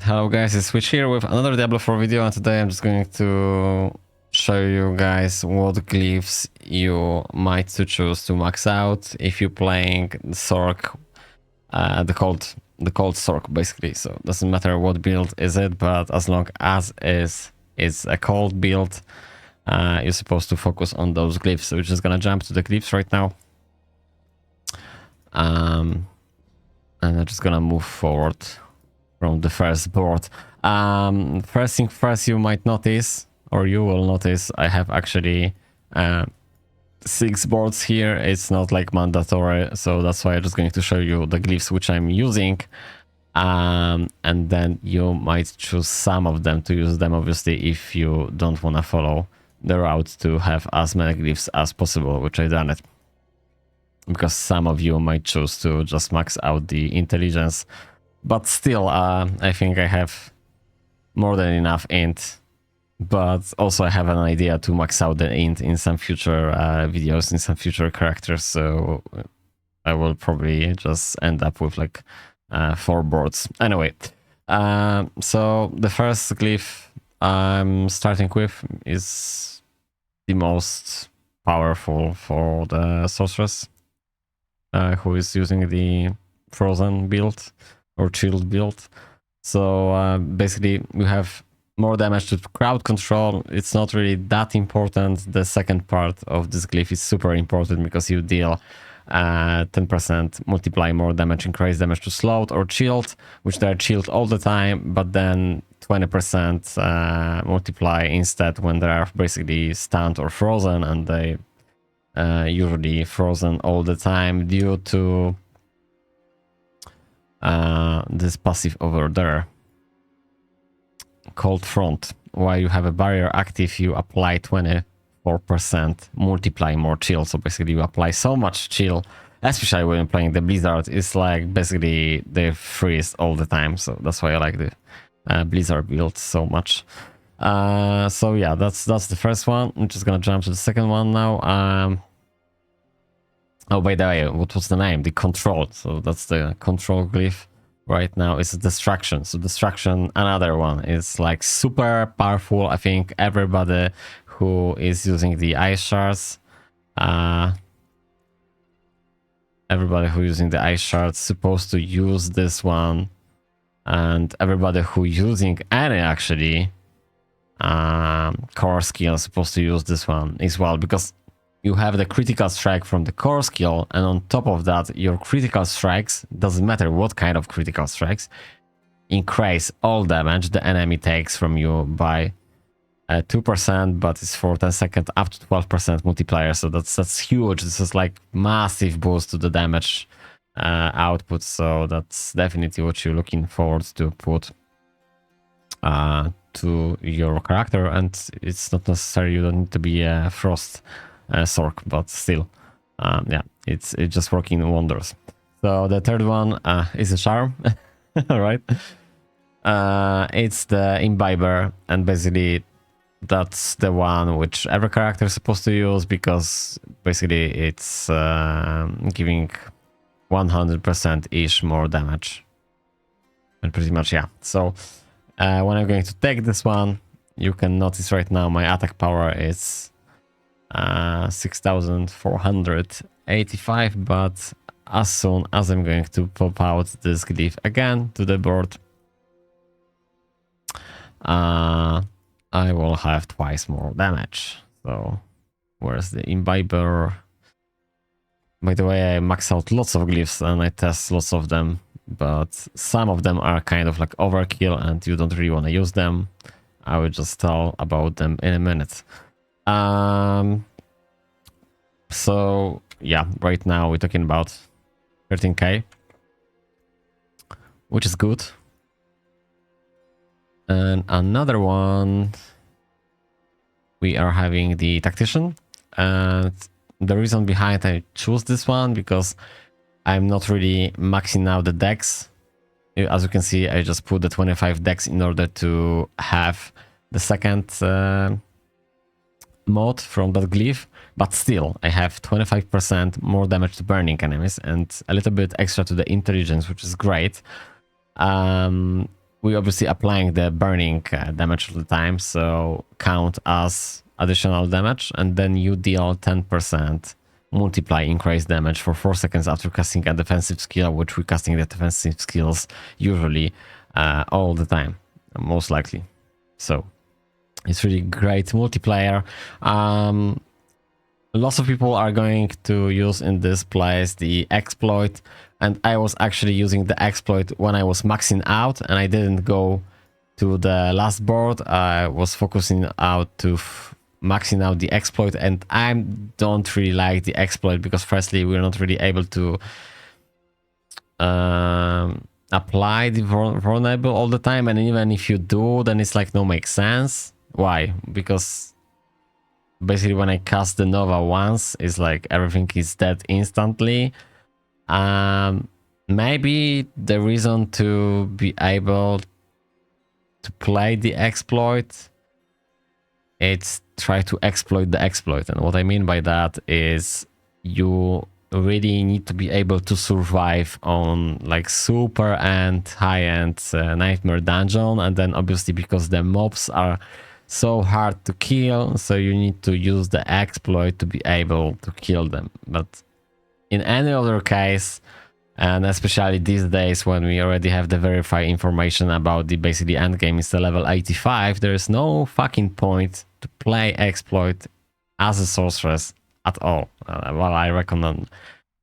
Hello guys, it's Switch here with another Diablo 4 video, and today I'm just going to show you guys what glyphs you might to choose to max out if you're playing Sorc, the cold Sorc basically. So it doesn't matter what build is it, but as long as it's a cold build, you're supposed to focus on those glyphs. So we're just gonna jump to the glyphs right now. And I'm just gonna move forward from the first board. First thing first, you might notice, or you will notice, I have actually 6 boards here. It's not like mandatory, so that's why I'm just going to show you the glyphs which I'm using, and then you might choose some of them to use them, obviously, if you don't want to follow the route to have as many glyphs as possible, which I've done it, because some of you might choose to just max out the intelligence. But still, I think I have more than enough int, but also I have an idea to max out the int in some future videos, in some future characters, so I will probably just end up with like 4 boards. Anyway, so the first glyph I'm starting with is the most powerful for the Sorceress, who is using the frozen build or chilled build. So basically we have more damage to crowd control. It's not really that important. The second part of this glyph is super important because you deal 10% multiply more damage, increase damage to slowed or chilled, which they're chilled all the time, but then 20% multiply instead when they are basically stunned or frozen, and they usually frozen all the time due to this passive over there, Cold Front. While you have a barrier active, you apply 24% multiply more chill. So basically you apply so much chill, especially when you're playing the Blizzard. It's like basically they freeze all the time, so that's why I like the Blizzard build so much. So yeah, that's the first one. I'm just gonna jump to the second one now. Oh, by the way, what was the name? The control. So that's the control glyph right now. It's distraction. So distraction, another one, is like super powerful. I think everybody who is using the ice shards, supposed to use this one, and everybody who using any actually core skill is supposed to use this one as well, because you have the critical strike from the core skill, and on top of that, your critical strikes, doesn't matter what kind of critical strikes, increase all damage the enemy takes from you by 2%, but it's for 10 seconds up to 12% multiplier. So that's huge. This is like massive boost to the damage output. So that's definitely what you're looking forward to put to your character. And it's not necessary, you don't need to be a frost Sorc, but still, yeah, it's just working wonders. So the third one is a charm. All right, it's the imbiber, and basically that's the one which every character is supposed to use, because basically it's giving 100% ish more damage, and pretty much, yeah. So when I'm going to take this one, you can notice right now my attack power is 6485, but as soon as I'm going to pop out this glyph again to the board, I will have twice more damage. So where's the imbiber? By the way, I max out lots of glyphs and I test lots of them, but some of them are kind of like overkill and you don't really want to use them. I will just tell about them in a minute. So yeah, right now we're talking about 13k, which is good. And another one, we are having the Tactician, and the reason behind I choose this one, because I'm not really maxing out the dex. As you can see, I just put the 25 dex in order to have the second mode from that glyph, but still I have 25% more damage to burning enemies and a little bit extra to the intelligence, which is great. we obviously applying the burning damage all the time, so count as additional damage, and then you deal 10% multiply increase damage for 4 seconds after casting a defensive skill, which we're casting the defensive skills usually all the time, most likely. So it's really great multiplayer. Lots of people are going to use in this place the exploit, and I was actually using the exploit when I was maxing out, and I didn't go to the last board. I was focusing out to maxing out the exploit, and I don't really like the exploit because firstly we're not really able to apply the vulnerable all the time, and even if you do, then it's like no makes sense. Why? Because basically when I cast the Nova once, it's like everything is dead instantly. Maybe the reason to be able to play the exploit, it's try to exploit the exploit. And what I mean by that is you really need to be able to survive on like super and high-end nightmare dungeon, and then obviously because the mobs are so hard to kill, so you need to use the exploit to be able to kill them. But in any other case, and especially these days when we already have the verified information about the basically end game is the level 85, there is no fucking point to play exploit as a sorceress at all. Well, I recommend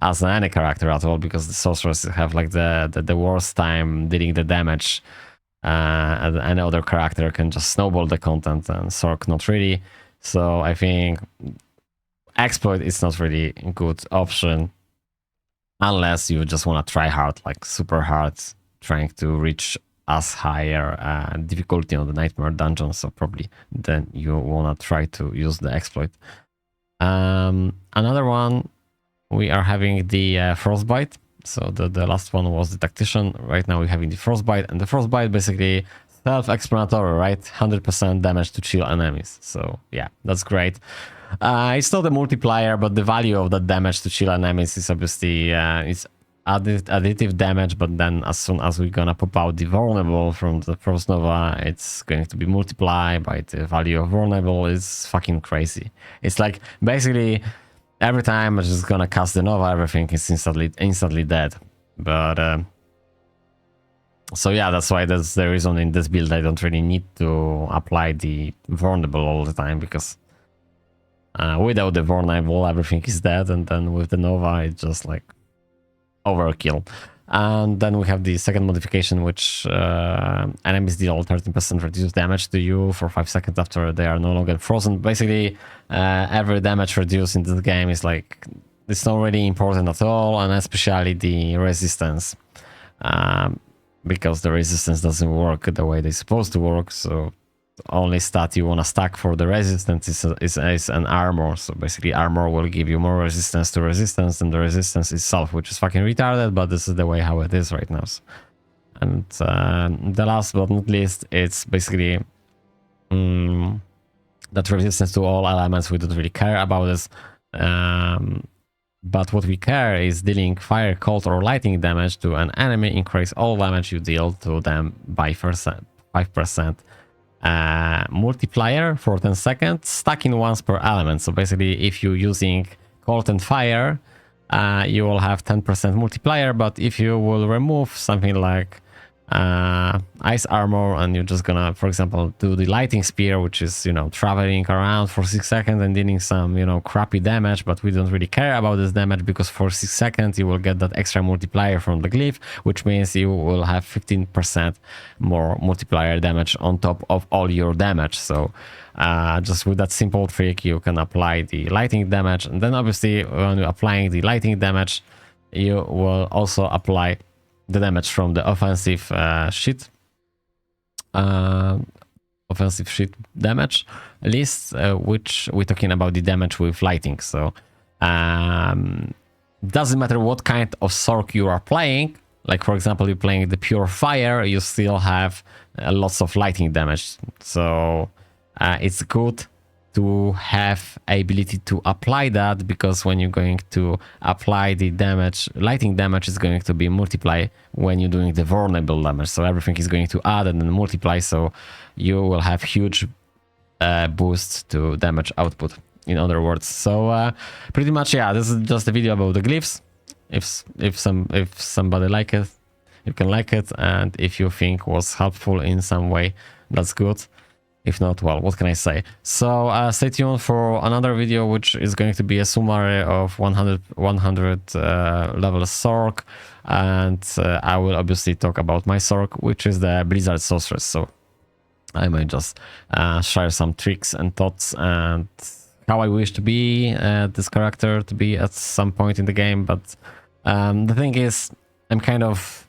as any character at all, because the sorceress have like the worst time dealing the damage. And any other character can just snowball the content, and Sorc not really. So I think exploit is not really a good option unless you just want to try hard, like super hard, trying to reach as higher difficulty on the nightmare dungeon. So probably then you want to try to use the exploit. Another one, we are having the frostbite. So the last one was the tactician. Right now we're having the frostbite, and the frostbite basically self-explanatory, right? 100% damage to chill enemies. So yeah, that's great. It's not a multiplier, but the value of that damage to chill enemies is obviously it's additive damage. But then as soon as we're gonna pop out the vulnerable from the frost nova, it's going to be multiplied by the value of vulnerable. It's fucking crazy. It's like basically every time I'm just gonna cast the Nova, everything is instantly dead. But so yeah, that's why that's the reason in this build I don't really need to apply the vulnerable all the time, because without the vulnerable everything is dead, and then with the Nova it's just like overkill. And then we have the second modification, which enemies deal 13% reduced damage to you for 5 seconds after they are no longer frozen. Basically, every damage reduced in this game is like, it's not really important at all, and especially the resistance. Because the resistance doesn't work the way they're supposed to work, so the only stat you want to stack for the resistance is an armor. So basically armor will give you more resistance to resistance than the resistance itself, which is fucking retarded, but this is the way how it is right now. So, and the last but not least, it's basically that resistance to all elements. We don't really care about this, but what we care is dealing fire, cold, or lightning damage to an enemy. Increase all damage you deal to them by 5%. Multiplier for 10 seconds, stacking once per element. So basically, if you're using cold and fire, you will have 10% multiplier, but if you will remove something like ice armor, and you're just gonna, for example, do the lighting spear, which is, you know, traveling around for 6 seconds and dealing some, you know, crappy damage, but we don't really care about this damage, because for 6 seconds you will get that extra multiplier from the glyph, which means you will have 15% more multiplier damage on top of all your damage. So just with that simple trick you can apply the lighting damage, and then obviously when you're applying the lighting damage, you will also apply the damage from the offensive sheet damage list, which we're talking about the damage with lighting. So doesn't matter what kind of Sorc you are playing. Like for example, you're playing the pure fire, you still have lots of lighting damage. So it's good to have ability to apply that, because when you're going to apply the damage, lightning damage is going to be multiply when you're doing the vulnerable damage. So everything is going to add and then multiply. So you will have huge boost to damage output, in other words. So pretty much, yeah, this is just a video about the glyphs. If somebody like it, you can like it, and if you think was helpful in some way, that's good. If not, well, what can I say? So stay tuned for another video, which is going to be a summary of 100 level Sorc, and I will obviously talk about my Sorc, which is the Blizzard Sorceress. So I might just share some tricks and thoughts and how I wish to be this character to be at some point in the game. But the thing is, I'm kind of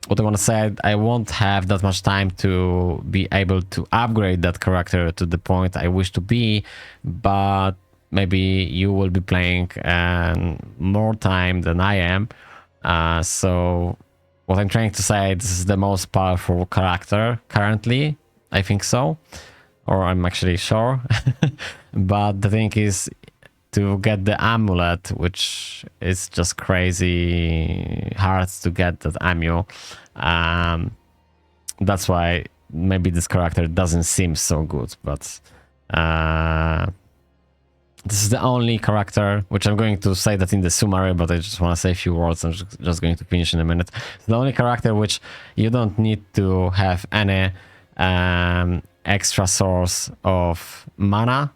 what I want to say, I won't have that much time to be able to upgrade that character to the point I wish to be, but maybe you will be playing more time than I am. So what I'm trying to say, this is the most powerful character currently. I think so, or I'm actually sure. But the thing is, to get the amulet, which is just crazy hard to get that ammo. That's why maybe this character doesn't seem so good, but this is the only character, which I'm going to say that in the summary, but I just want to say a few words. I'm just going to finish in a minute. It's the only character which you don't need to have any extra source of mana.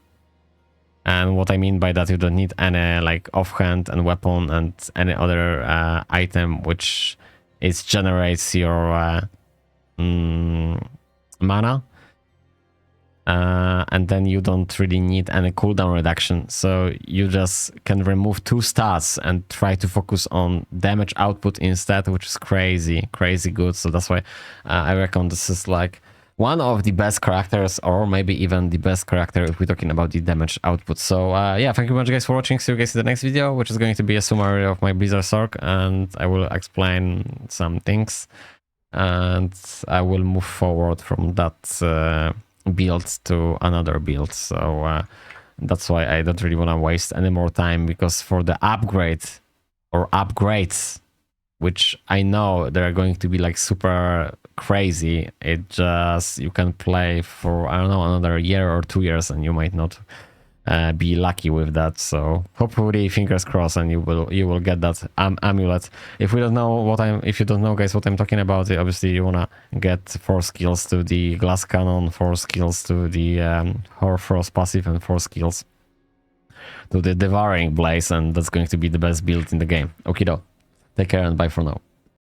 And what I mean by that, you don't need any like offhand and weapon and any other item which it generates your mana. And then you don't really need any cooldown reduction. So you just can remove 2 stats and try to focus on damage output instead, which is crazy good. So that's why I reckon this is like one of the best characters, or maybe even the best character if we're talking about the damage output. So yeah, thank you very much guys for watching. See you guys in the next video, which is going to be a summary of my Blizzard Sorc, and I will explain some things, and I will move forward from that build to another build. So that's why I don't really want to waste any more time, because for the upgrade or upgrades, which I know they're going to be like super crazy, it just, you can play for, I don't know, another year or 2 years, and you might not be lucky with that. So hopefully, fingers crossed, and you will get that amulet. If you don't know guys what I'm talking about, obviously you wanna get 4 skills to the glass cannon, 4 skills to the Hoarfrost passive, and 4 skills to the devouring blaze, and that's going to be the best build in the game. Okido. Take care and bye for now.